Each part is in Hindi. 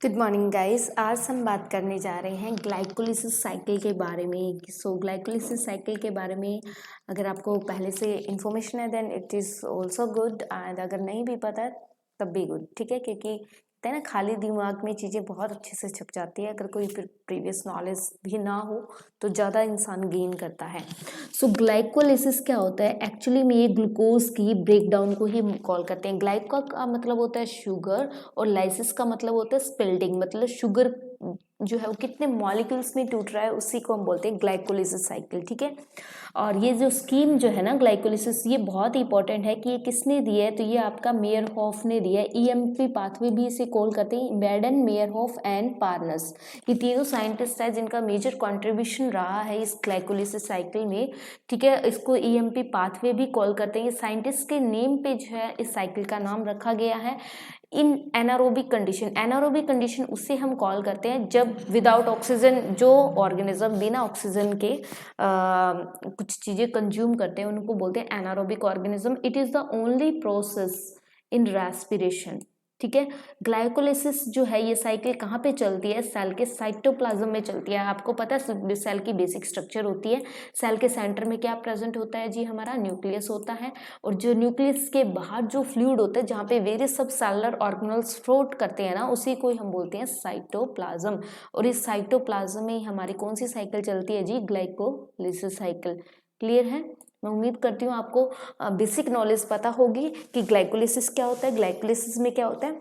Good morning guys. आज हम बात करने जा रहे हैं ग्लाइकोलिसिस साइकिल के बारे में। ग्लाइकोलिसिस साइकिल के बारे में अगर आपको पहले से इन्फॉर्मेशन है then it is also good, and अगर नहीं भी पता है तब भी गुड, ठीक है। क्योंकि कहते हैं ना, खाली दिमाग में चीज़ें बहुत अच्छे से छप जाती है। अगर कोई प्रीवियस नॉलेज भी ना हो तो ज़्यादा इंसान गेन करता है। ग्लाइकोलिसिस क्या होता है एक्चुअली में, ये ग्लूकोज की ब्रेकडाउन को ही कॉल करते हैं। ग्लाइको का मतलब होता है शुगर और लाइसिस का मतलब होता है स्पिल्डिंग, मतलब शुगर जो है वो कितने मॉलिक्यूल्स में टूट रहा है उसी को हम बोलते हैं ग्लाइकोलिसिस साइकिल, ठीक है। और ये जो स्कीम जो है ना ग्लाइकोलिसिस, ये बहुत इंपॉर्टेंट है कि ये किसने दिया है, तो ये आपका मेयरहोफ ने दिया है। ईएमपी पाथवे भी इसे कॉल करते हैं, बेडन, मेयरहोफ एंड पार्नस। ये तीनों साइंटिस्ट है जिनका मेजर कंट्रीब्यूशन रहा है इस ग्लाइकोलिसिस साइकिल में, ठीक है। इसको ईएमपी पाथवे भी कॉल करते हैं। ये साइंटिस्ट के नेम पे जो है इस साइकिल का नाम रखा गया है। इन एनारोबिक कंडीशन उसे हम कॉल करते हैं जब विदाउट ऑक्सीजन जो ऑर्गेनिज्म बिना ऑक्सीजन के कुछ चीज़ें कंज्यूम करते हैं उनको बोलते हैं anaerobic organism. It is the only process in respiration, ठीक है। ग्लाइकोलिसिस जो है ये साइकिल कहाँ पे चलती है, सेल के साइटोप्लाज्म में चलती है। आपको पता है सेल की बेसिक स्ट्रक्चर होती है। सेल के सेंटर में क्या प्रेजेंट होता है जी, हमारा न्यूक्लियस होता है। और जो न्यूक्लियस के बाहर जो फ्लूइड होता है जहाँ पे वेरियस सब सेलुलर ऑर्गेनल्स फ्लोट करते हैं ना, उसी को हम बोलते हैं साइटोप्लाज्म। और इस साइटोप्लाज्म में हमारी कौन सी साइकिल चलती है जी, ग्लाइकोलिसिस साइकिल। क्लियर है। मैं उम्मीद करती हूँ आपको बेसिक नॉलेज पता होगी कि ग्लाइकोलिसिस क्या होता है। ग्लाइकोलिसिस में क्या होता है,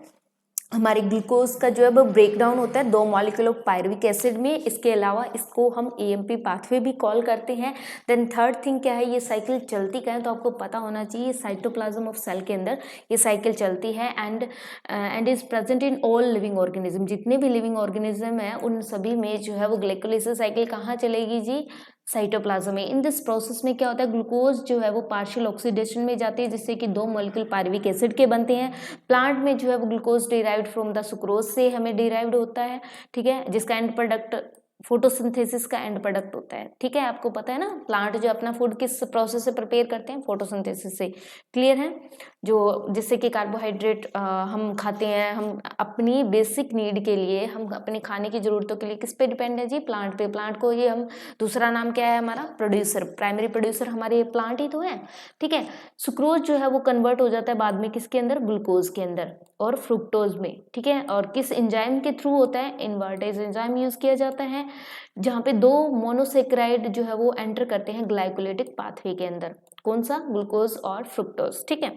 हमारे ग्लूकोज का जो है वो ब्रेक डाउन होता है 2 मॉलिक्यूल ऑफ पायरुविक एसिड में। इसके अलावा इसको हम एएमपी पाथवे भी कॉल करते हैं। देन थर्ड थिंग क्या है, ये साइकिल चलती क्या है, तो आपको पता होना चाहिए साइटोप्लाज्म ऑफ सेल के अंदर ये साइकिल चलती है। And is present in all living organism. जितने भी लिविंग ऑर्गेनिज्म है उन सभी में जो है वो ग्लाइकोलिसिस साइकिल कहाँ चलेगी जी, साइटोप्लाज्म में। इन दिस प्रोसेस में क्या होता है, ग्लूकोज जो है वो पार्शियल ऑक्सीडेशन में जाते हैं जिससे कि 2 मॉलिक्यूल पायरुविक एसिड के बनते हैं। प्लांट में जो है वो glucose derived from the sucrose से हमें डिराइव्ड होता है, ठीक है, जिसका एंड प्रोडक्ट फोटोसिंथेसिस का एंड प्रोडक्ट होता है, ठीक है। आपको पता है ना, प्लांट जो अपना फूड किस प्रोसेस से प्रिपेयर करते हैं, फोटोसिंथेसिस से। क्लियर है। जो जिससे कि कार्बोहाइड्रेट हम खाते हैं, हम अपनी बेसिक नीड के लिए, हम अपने खाने की जरूरतों के लिए किस पे डिपेंड है जी, प्लांट पे। प्लांट को ये हम दूसरा नाम क्या है हमारा, प्रोड्यूसर, प्राइमरी प्रोड्यूसर हमारे प्लांट ही तो है, ठीक है। सुक्रोज जो है वो कन्वर्ट हो जाता है बाद में किसके अंदर, ग्लूकोज के अंदर और फ्रुक्टोज में, ठीक है। और किस एंजाइम के थ्रू होता है, इन्वर्टेज एंजाइम यूज किया जाता है, जहाँ पे 2 मोनोसेक्राइड जो है वो एंटर करते हैं ग्लाइकोलिटिक पाथवे के अंदर। कौन सा, ग्लूकोज और फ्रुक्टोज, ठीक है।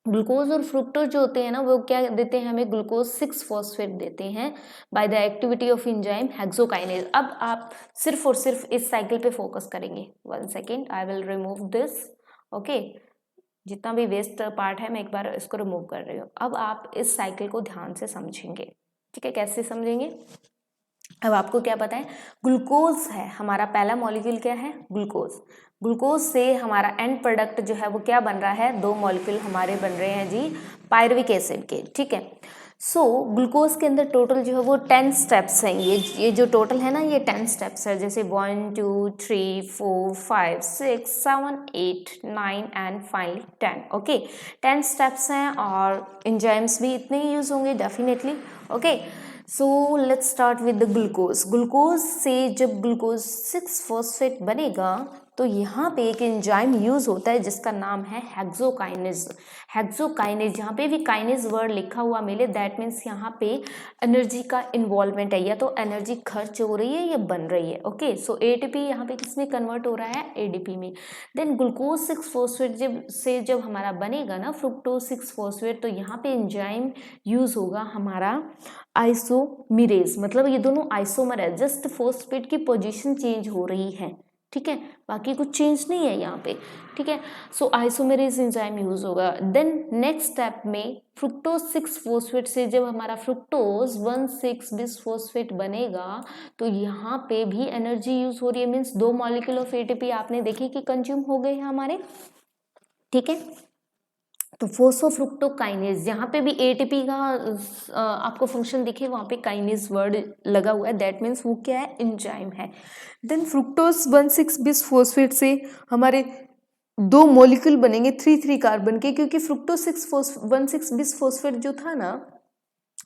ग्लूकोज और फ्रुक्टोज जो होते हैं ना वो क्या देते हैं हमें, ग्लूकोज 6 फॉस्फेट देते हैं by the activity of enzyme hexokinase. अब आप सिर्फ और सिर्फ इस साइकिल पे फोकस करेंगे। 1 second, I will remove this, okay. जितना भी वेस्ट पार्ट है मैं एक बार इसको रिमूव कर रही हूँ। अब आप इस साइकिल को ध्यान से समझेंगे, ठीक है। कैसे समझेंगे, अब आपको क्या पता है, ग्लूकोज है हमारा पहला मॉलिक्यूल, क्या है, ग्लूकोज। ग्लूकोज से हमारा एंड प्रोडक्ट जो है वो क्या बन रहा है, 2 मॉलिक्यूल हमारे बन रहे हैं जी पायरुविक एसिड के, ठीक है। ग्लूकोज के अंदर टोटल जो है वो 10 स्टेप्स हैं। ये जो टोटल है ना, ये 10 स्टेप्स है, जैसे 1 2 3 4 5 6 7 8 9 एंड फाइनली 10, ओके। 10 स्टेप्स हैं और एंजाइम्स भी इतने ही यूज होंगे definitely, okay. So let's start with the glucose. Glucose से जब ग्लूकोज 6 फॉस्फेट बनेगा तो यहाँ पे एक एंजाइम यूज होता है जिसका नाम है हेक्सोकाइनेज। हेक्सोकाइनेज, जहाँ पे भी काइनेज वर्ड लिखा हुआ मिले दैट मीन्स यहाँ पे एनर्जी का इन्वॉल्वमेंट है, या तो एनर्जी खर्च हो रही है या बन रही है, ओके। सो एटीपी यहाँ पे किसमें कन्वर्ट हो रहा है, एडीपी में। देन ग्लूकोज 6 फॉस्फेट जब हमारा बनेगा ना फ्रुक्टोज 6 फॉस्फेट, तो यहाँ पे एंजाइम यूज होगा हमारा आइसोमेरेज। मतलब ये दोनों आइसोमर है, जस्ट फॉस्फेट की पोजीशन चेंज हो रही है, ठीक है, बाकी कुछ चेंज नहीं है यहाँ पे, ठीक है। आइसोमेरेज एंजाइम यूज होगा। देन नेक्स्ट स्टेप में फ्रुक्टोज 6 फॉस्फेट से जब हमारा फ्रुक्टोज 1,6 बिस फॉस्फेट बनेगा तो यहाँ पे भी एनर्जी यूज हो रही है, मीन्स 2 मॉलिक्यूल ऑफ एटीपी आपने देखे कि कंज्यूम हो गए हैं हमारे, ठीक है। तो फोस्फोफ्रुक्टोकाइनेज, जहाँ पे भी एटीपी का आपको फंक्शन दिखे वहाँ पे काइनेज वर्ड लगा हुआ है, दैट मीन्स वो क्या है, एंजाइम है। देन फ्रुक्टोज 1,6 बिस फॉस्फेट से हमारे 2 मॉलिक्यूल बनेंगे 3 3 कार्बन के, क्योंकि फ्रुक्टोज 1,6 बिस फॉस्फेट जो था ना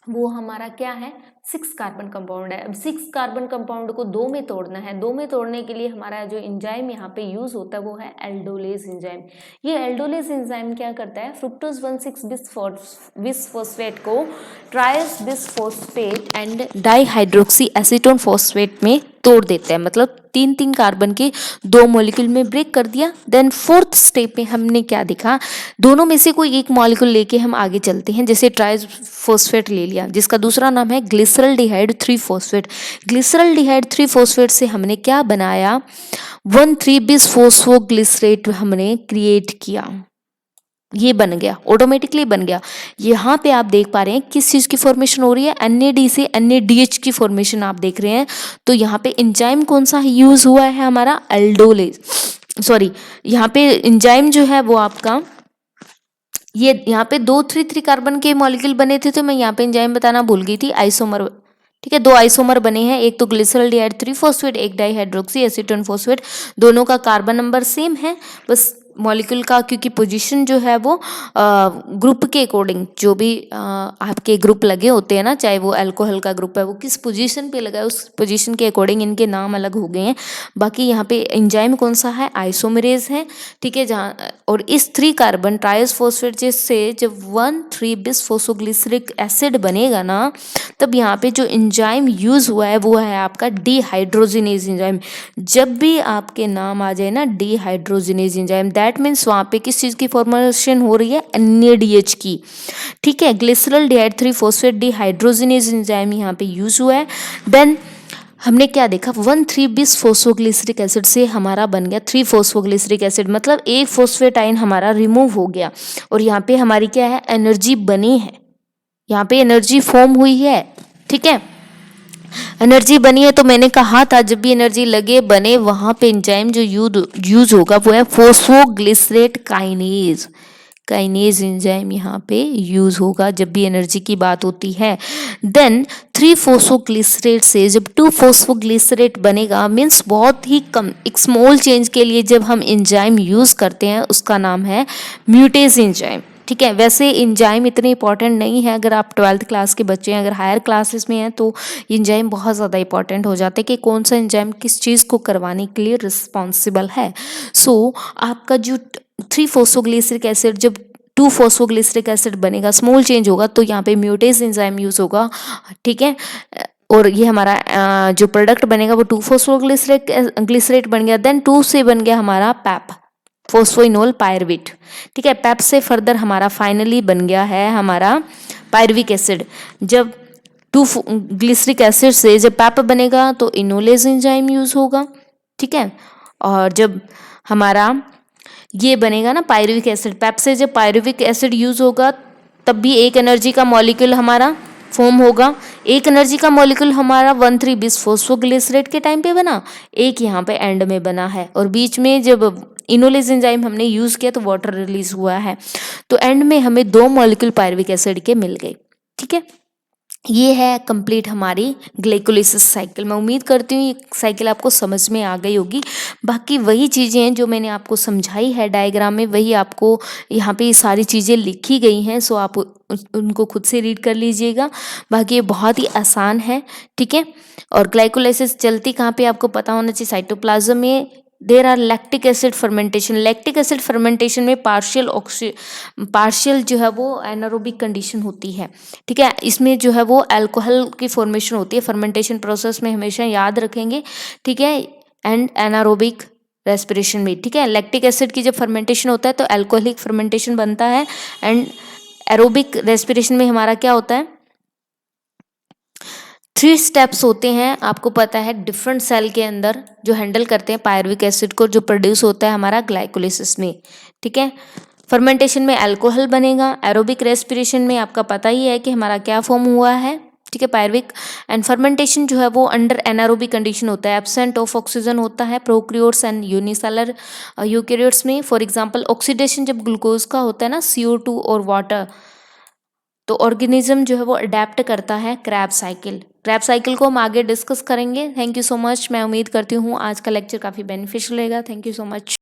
वो हमारा क्या है, 6 कार्बन कंपाउंड है। अब 6 कार्बन कंपाउंड को 2 में तोड़ना है। 2 में तोड़ने के लिए हमारा जो एंजाइम यहाँ पे यूज होता है वो है एल्डोलेज एंजाइम। ये एल्डोलेज एंजाइम क्या करता है, फ्रुक्टोज 1,6-बिसफॉस्फेट को triose bisphosphate and dihydroxy acetone phosphate में तोड़ देता है। मतलब 3 कार्बन के 2 मॉलिक्यूल में ब्रेक कर दिया। देन 4th स्टेप में हमने क्या देखा, दोनों में से कोई एक मॉलिक्यूल लेके हम आगे चलते हैं। जैसे ट्राइस फॉस्फेट ले लिया, जिसका दूसरा नाम है ग्लिसरल्डिहाइड 3 फॉस्फेट। ग्लिसरल्डिहाइड 3 फॉस्फेट से हमने क्या बनाया, 1,3-बिसफॉस्फोग्लिसरेट हमने क्रिएट किया। ये बन गया, ऑटोमेटिकली बन गया। यहाँ पे आप देख पा रहे हैं किस चीज़ की फॉर्मेशन हो रही है, NAD से NADH की फॉर्मेशन आप देख रहे हैं। तो यहाँ पे एंजाइम कौन सा यूज हुआ है, हमारा एल्डोलेज, सॉरी यहाँ पे एंजाइम जो है वो आपका, ये यहाँ पे 2 3 कार्बन के मॉलिक्यूल बने थे, तो मैं यहाँ पे एंजाइम बताना भूल गई थी, आइसोमर। ठीक है, 2 आइसोमर बने हैं, एक तो ग्लिसरल्डिहाइड 3 फॉस्फेट, एक डाईहाइड्रोक्सी एसीटोन फॉस्फेट। दोनों का कार्बन नंबर सेम है, बस मॉलिक्यूल का क्योंकि पोजीशन जो है वो ग्रुप के अकॉर्डिंग, जो भी आपके ग्रुप लगे होते हैं ना, चाहे वो अल्कोहल का ग्रुप है, वो किस पोजीशन पे लगा है उस पोजीशन के अकॉर्डिंग इनके नाम अलग हो गए हैं। बाकी यहाँ पे एंजाइम कौन सा है, आइसोमेरेज है। ठीक है, जहाँ और इस 3 कार्बन ट्राइस फॉस्फेट से जब 1,3-बिसफॉस्फोग्लिसरिक एसिड बनेगा ना, तब यहाँ पे जो एंजाइम यूज हुआ है वो है आपका डिहाइड्रोजिनेज एंजाइम। जब भी आपके नाम आ जाए ना डिहाइड्रोजिनेज एंजाइम, दैट मीन्स वहाँ पे किस चीज़ की फॉर्मेशन हो रही है, NADH की। ठीक है, ग्लिसरल्डिहाइड 3 फॉस्फेट डिहाइड्रोजिनेज एंजाइम यहाँ पे यूज हुआ है। देन हमने क्या देखा, 1,3-बिसफॉस्फोग्लिसरिक एसिड से हमारा बन गया 3-फॉस्फोग्लिसरिक एसिड, मतलब एक फॉस्फेटाइन हमारा रिमूव हो गया। और यहाँ पे हमारी क्या है, एनर्जी बनी है, यहाँ पे एनर्जी फॉर्म हुई है। ठीक है, एनर्जी बनी है, तो मैंने कहा था जब भी एनर्जी लगे बने, वहां पे एंजाइम जो यूज होगा वो है फॉस्फोग्लिसरेट काइनेज। काइनेज एंजाइम यहाँ पे यूज होगा जब भी एनर्जी की बात होती है। देन 3-फॉस्फोग्लिसरेट से जब 2-फॉस्फोग्लिसरेट बनेगा, मीन्स बहुत ही कम एक स्मॉल चेंज के लिए जब हम एंजाइम यूज करते हैं, उसका नाम है म्यूटेज एंजाइम। ठीक है, वैसे एंजाइम इतने इंपॉर्टेंट नहीं है, अगर आप 12th क्लास के बच्चे हैं, अगर हायर क्लासेस में हैं तो एंजाइम बहुत ज़्यादा इंपॉर्टेंट हो जाते हैं कि कौन सा एंजाइम किस चीज़ को करवाने के लिए रिस्पॉन्सिबल है। सो आपका जो 3-फॉस्फोग्लिसरिक एसिड जब 2-फॉस्फोग्लिसरिक एसिड बनेगा, स्मॉल चेंज होगा, तो यहाँ पे म्यूटेज एंजाइम यूज होगा। ठीक है, और ये हमारा जो प्रोडक्ट बनेगा वो 2-फॉस्फोग्लिसरेट बन गया। देन 2 से बन गया हमारा पैप, फोस्फोइनोल पायरवेट। ठीक है, पैप से फर्दर हमारा फाइनली बन गया है हमारा पायरविक एसिड। जब 2-ग्लिसरिक एसिड से जब पैप बनेगा तो इनोलेज एंजाइम यूज होगा। ठीक है, और जब हमारा ये बनेगा ना पायरुविक एसिड, पैप से जब पायरुविक एसिड यूज होगा तब भी एक एनर्जी का मॉलिक्यूल हमारा फॉर्म होगा। एक एनर्जी का मॉलिक्यूल हमारा 1,3-बिसफॉस्फोग्लिसरेट के टाइम पे बना, एक यहाँ पे एंड में बना है, और बीच में जब इनोलेज एंजाइम हमने यूज किया तो वाटर रिलीज हुआ है, तो एंड में हमें 2 मॉलिक्यूल पायरुविक एसिड के मिल गए। ठीक है, ये है कंप्लीट हमारी ग्लाइकोलिसिस साइकिल। मैं उम्मीद करती हूँ ये साइकिल आपको समझ में आ गई होगी। बाकी वही चीज़ें हैं जो मैंने आपको समझाई है डायग्राम में, वही आपको यहाँ पे ये सारी चीज़ें लिखी गई हैं, सो आप उनको खुद से रीड कर लीजिएगा। बाकी ये बहुत ही आसान है। ठीक है, और ग्लाइकोलाइसिस चलती कहाँ पे आपको पता होना चाहिए, साइटोप्लाज्म में। There are lactic acid fermentation, lactic acid fermentation में पार्शियल जो है वो एनारोबिक कंडीशन होती है। ठीक है, इसमें जो है वो अल्कोहल की फॉर्मेशन होती है फर्मेंटेशन प्रोसेस में, हमेशा याद रखेंगे। ठीक है, एंड एनारोबिक रेस्पिरेशन में। ठीक है, लैक्टिक एसिड की जब फर्मेंटेशन होता है तो अल्कोहलिक फर्मेंटेशन बनता है, एंड एरोबिक रेस्पिरेशन में हमारा क्या होता है, 3 स्टेप्स होते हैं, आपको पता है, डिफरेंट सेल के अंदर जो हैंडल करते हैं पायरुविक एसिड को, जो प्रोड्यूस होता है हमारा ग्लाइकोलिसिस में। ठीक है, फर्मेंटेशन में अल्कोहल बनेगा, एरोबिक रेस्पिरेशन में आपका पता ही है कि हमारा क्या फॉर्म हुआ है। ठीक है, पायरुविक, एंड फर्मेंटेशन जो है वो अंडर एनारोबिक कंडीशन होता है, एब्सेंट ऑफ ऑक्सीजन होता है प्रोकैरियोट्स एंड यूनिसेलर यूकैरियोट्स में। फॉर एग्जांपल ऑक्सीडेशन जब ग्लूकोज का होता है ना, CO2 और वाटर, तो ऑर्गेनिज्म जो है वो अडेप्ट करता है क्रैब साइकिल। क्रैब साइकिल को हम आगे डिस्कस करेंगे। Thank you so much. मैं उम्मीद करती हूँ आज का लेक्चर काफ़ी बेनिफिशियल रहेगा। Thank you so much.